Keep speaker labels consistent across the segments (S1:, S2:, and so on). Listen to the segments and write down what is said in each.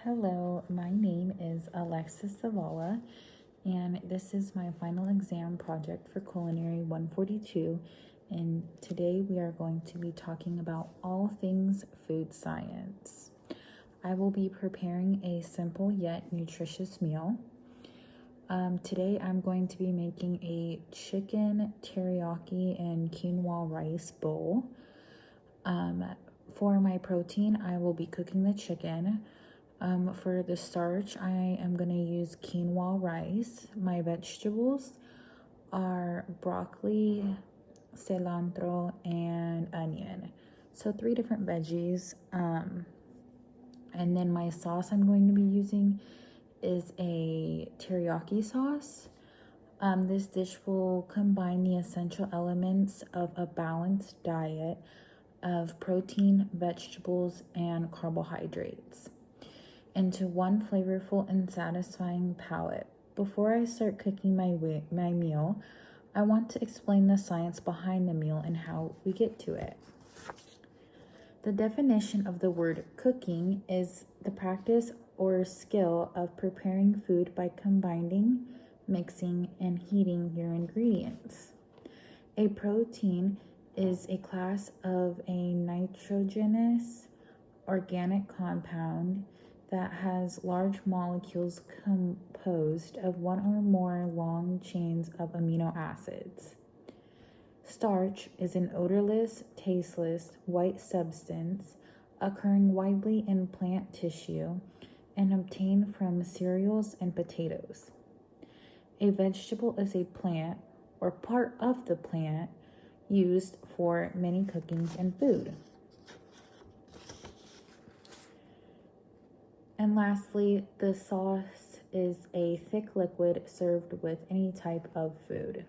S1: Hello, my name is Alexis Zavala, and this is my final exam project for Culinary 142. And today we are going to be talking about all things food science. I will be preparing a simple yet nutritious meal. Today I'm going to be making a chicken teriyaki and quinoa rice bowl. For my protein, I will be cooking the chicken. For the starch, I am going to use quinoa rice. My vegetables are broccoli, cilantro, and onion. So 3 different veggies. And then my sauce I'm going to be using is a teriyaki sauce. This dish will combine the essential elements of a balanced diet of protein, vegetables, and carbohydrates into one flavorful and satisfying palate. Before I start cooking my meal, I want to explain the science behind the meal and how we get to it. The definition of the word cooking is the practice or skill of preparing food by combining, mixing, and heating your ingredients. A protein is a class of a nitrogenous organic compound that has large molecules composed of one or more long chains of amino acids. Starch is an odorless, tasteless, white substance occurring widely in plant tissue and obtained from cereals and potatoes. A vegetable is a plant or part of the plant used for many cookings and food. And lastly, the sauce is a thick liquid served with any type of food.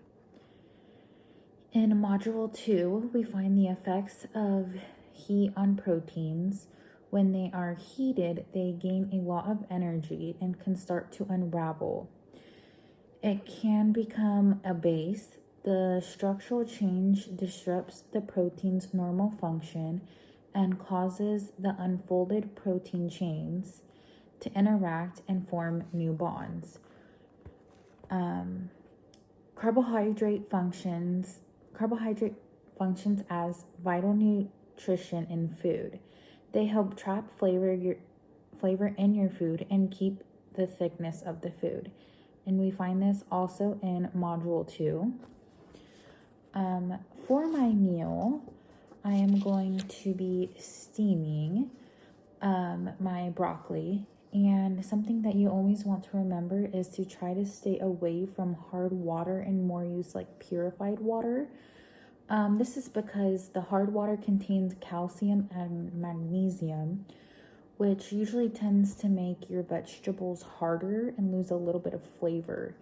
S1: In Module 2, we find the effects of heat on proteins. When they are heated, they gain a lot of energy and can start to unravel. It can become a base. The structural change disrupts the protein's normal function and causes the unfolded protein chains to interact and form new bonds. Carbohydrate functions as vital nutrition in food. They help trap flavor in your food and keep the thickness of the food. And we find this also in Module 2. For my meal, I am going to be steaming my broccoli. And something that you always want to remember is to try to stay away from hard water and more use like purified water. This is because the hard water contains calcium and magnesium, which usually tends to make your vegetables harder and lose a little bit of flavor.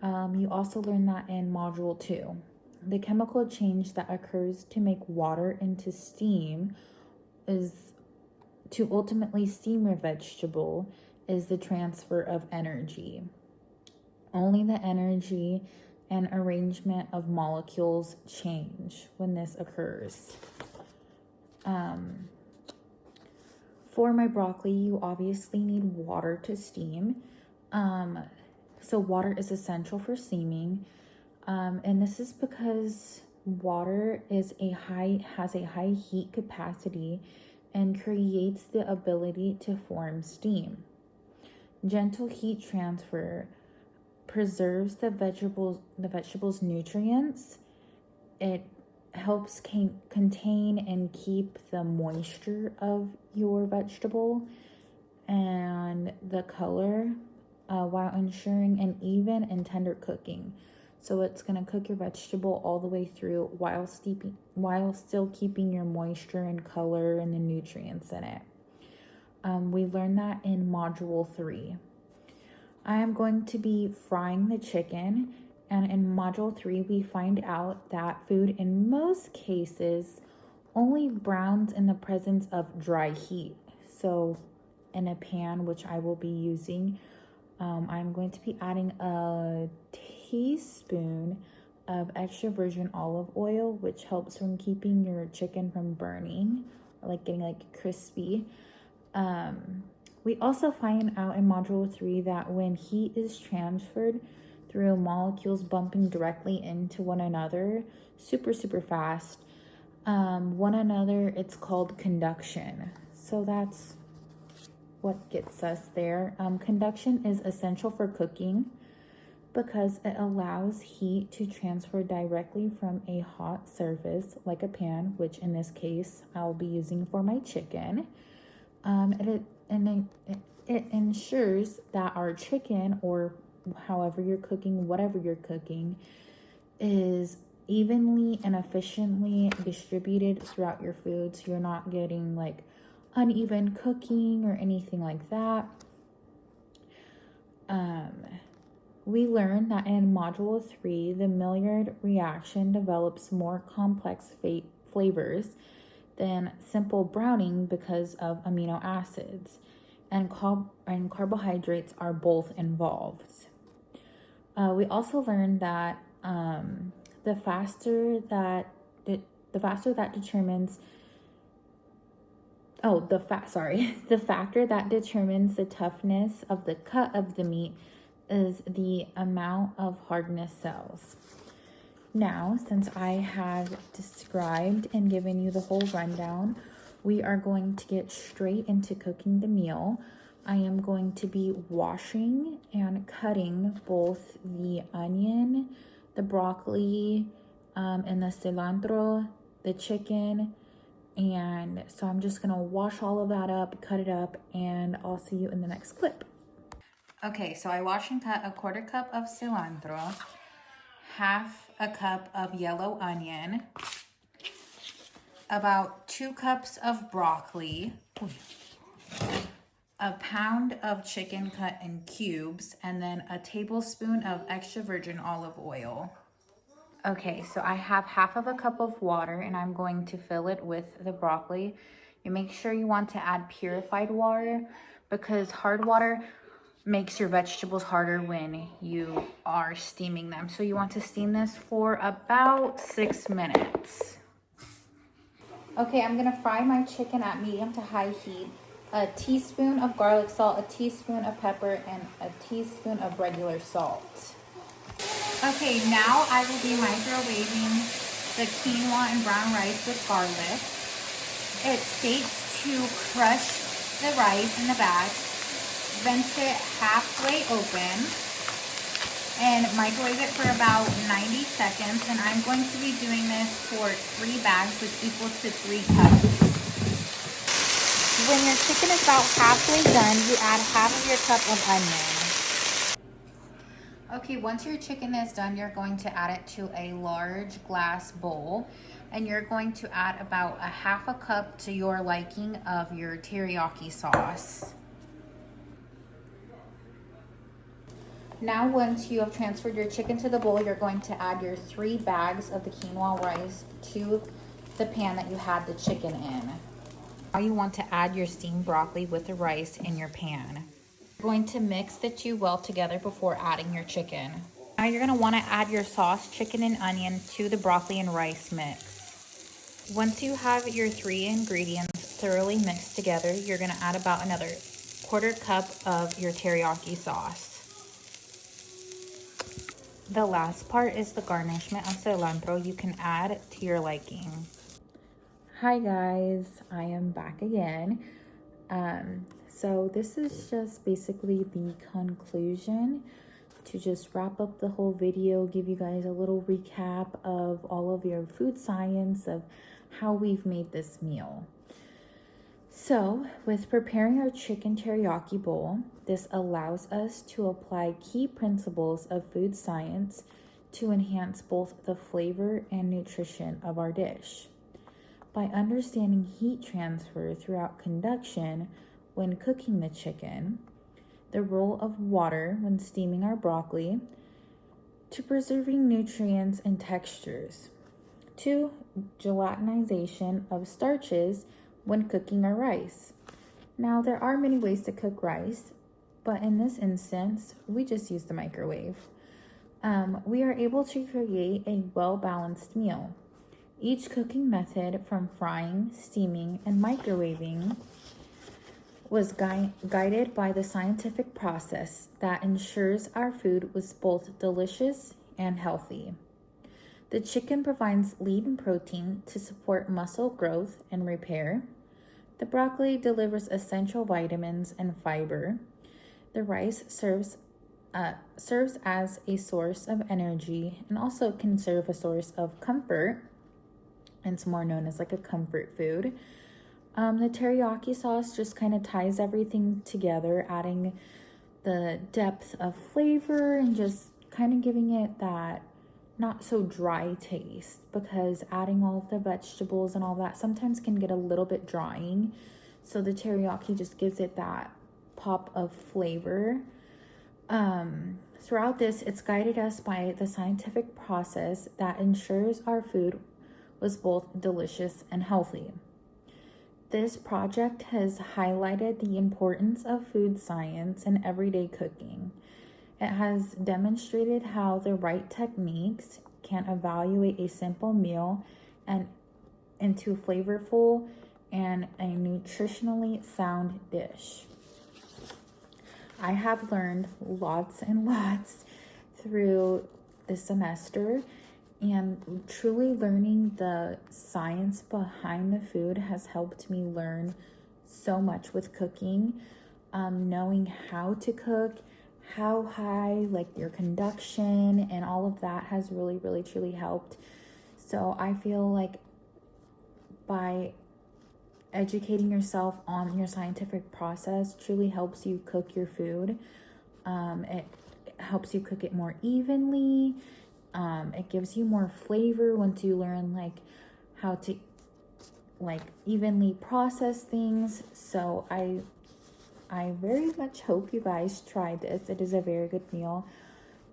S1: You also learn that in Module 2. The chemical change that occurs to make water into steam is to ultimately steam your vegetable is the transfer of energy. Only the energy and arrangement of molecules change when this occurs. For my broccoli, you obviously need water to steam. So water is essential for steaming. And this is because water has a high heat capacity and creates the ability to form steam. Gentle heat transfer preserves the vegetable's nutrients. It helps contain and keep the moisture of your vegetable and the color while ensuring an even and tender cooking. So it's going to cook your vegetable all the way through while still keeping your moisture and color and the nutrients in it. We learned that in Module 3. I am going to be frying the chicken, and in Module 3 we find out that food in most cases only browns in the presence of dry heat. So in a pan, which I will be using, I'm going to be adding a teaspoon of extra virgin olive oil, which helps from keeping your chicken from burning or like getting like crispy. We also find out in Module 3 that when heat is transferred through molecules bumping directly into one another, super fast, it's called conduction. So that's what gets us there. Conduction is essential for cooking because it allows heat to transfer directly from a hot surface like a pan, which in this case I'll be using for my chicken. It ensures that our chicken, or however you're cooking, whatever you're cooking, is evenly and efficiently distributed throughout your food, so you're not getting like uneven cooking or anything like that. We learned that in Module 3, the Maillard reaction develops more complex flavors than simple browning because of amino acids, and carbohydrates are both involved. We also learned that the factor that determines the toughness of the cut of the meat is the amount of hardness cells. Now, since I have described and given you the whole rundown, we are going to get straight into cooking the meal. I am going to be washing and cutting both the onion, the broccoli, and the cilantro, the chicken. And so I'm just gonna wash all of that up, cut it up, and I'll see you in the next clip. Okay, so I wash and cut a 1/4 cup of cilantro, 1/2 a cup of yellow onion, about 2 cups of broccoli, a pound of chicken cut in cubes, and then a tablespoon of extra virgin olive oil. Okay, so I have 1/2 a cup of water, and I'm going to fill it with the broccoli. You make sure you want to add purified water because hard water makes your vegetables harder when you are steaming them. So you want to steam this for about 6 minutes. Okay, I'm gonna fry my chicken at medium to high heat. A teaspoon of garlic salt, a teaspoon of pepper, and a teaspoon of regular salt. Okay, now I will be microwaving the quinoa and brown rice with garlic. It states to crush the rice in the bag, rinse it halfway open, and microwave it for about 90 seconds. And I'm going to be doing this for 3 bags, which equals to 3 cups. When your chicken is about halfway done, you add 1/2 of your cup of onion. Okay, once your chicken is done, you're going to add it to a large glass bowl, and you're going to add about 1/2 a cup to your liking of your teriyaki sauce. Now, once you have transferred your chicken to the bowl, you're going to add your 3 bags of the quinoa rice to the pan that you had the chicken in. Now you want to add your steamed broccoli with the rice in your pan. You're going to mix the two well together before adding your chicken. Now you're going to want to add your sauce, chicken, and onion to the broccoli and rice mix. Once you have your 3 ingredients thoroughly mixed together, you're going to add about another 1/4 cup of your teriyaki sauce. The last part is the garnishment of cilantro. You can add to your liking. Hi guys, I am back again. So this is just basically the conclusion to just wrap up the whole video, give you guys a little recap of all of your food science of how we've made this meal. So with preparing our chicken teriyaki bowl, this allows us to apply key principles of food science to enhance both the flavor and nutrition of our dish. By understanding heat transfer throughout conduction when cooking the chicken, the role of water when steaming our broccoli, to preserving nutrients and textures, to gelatinization of starches when cooking our rice. Now, there are many ways to cook rice, but in this instance, we just use the microwave. We are able to create a well-balanced meal. Each cooking method, from frying, steaming, and microwaving, was guided by the scientific process that ensures our food was both delicious and healthy. The chicken provides lean protein to support muscle growth and repair. The broccoli delivers essential vitamins and fiber. The rice serves as a source of energy and also can serve a source of comfort. It's more known as like a comfort food. The teriyaki sauce just kind of ties everything together, adding the depth of flavor and just kind of giving it that not so dry taste, because adding all of the vegetables and all that sometimes can get a little bit drying. So the teriyaki just gives it that pop of flavor. Throughout this, it's guided us by the scientific process that ensures our food was both delicious and healthy. This project has highlighted the importance of food science in everyday cooking. It has demonstrated how the right techniques can evaluate a simple meal and into a flavorful and a nutritionally sound dish. I have learned lots and lots through the semester, and truly learning the science behind the food has helped me learn so much with cooking. Knowing how to cook, how high, like your conduction, and all of that has really, really, truly helped. So I feel like by educating yourself on your scientific process truly helps you cook your food. It helps you cook it more evenly. It gives you more flavor once you learn like how to like evenly process things. So I very much hope you guys try this. It is a very good meal.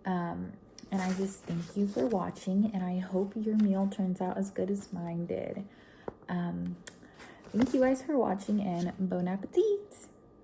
S1: And I just thank you for watching, and I hope your meal turns out as good as mine did. Thank you guys for watching, and bon appetit!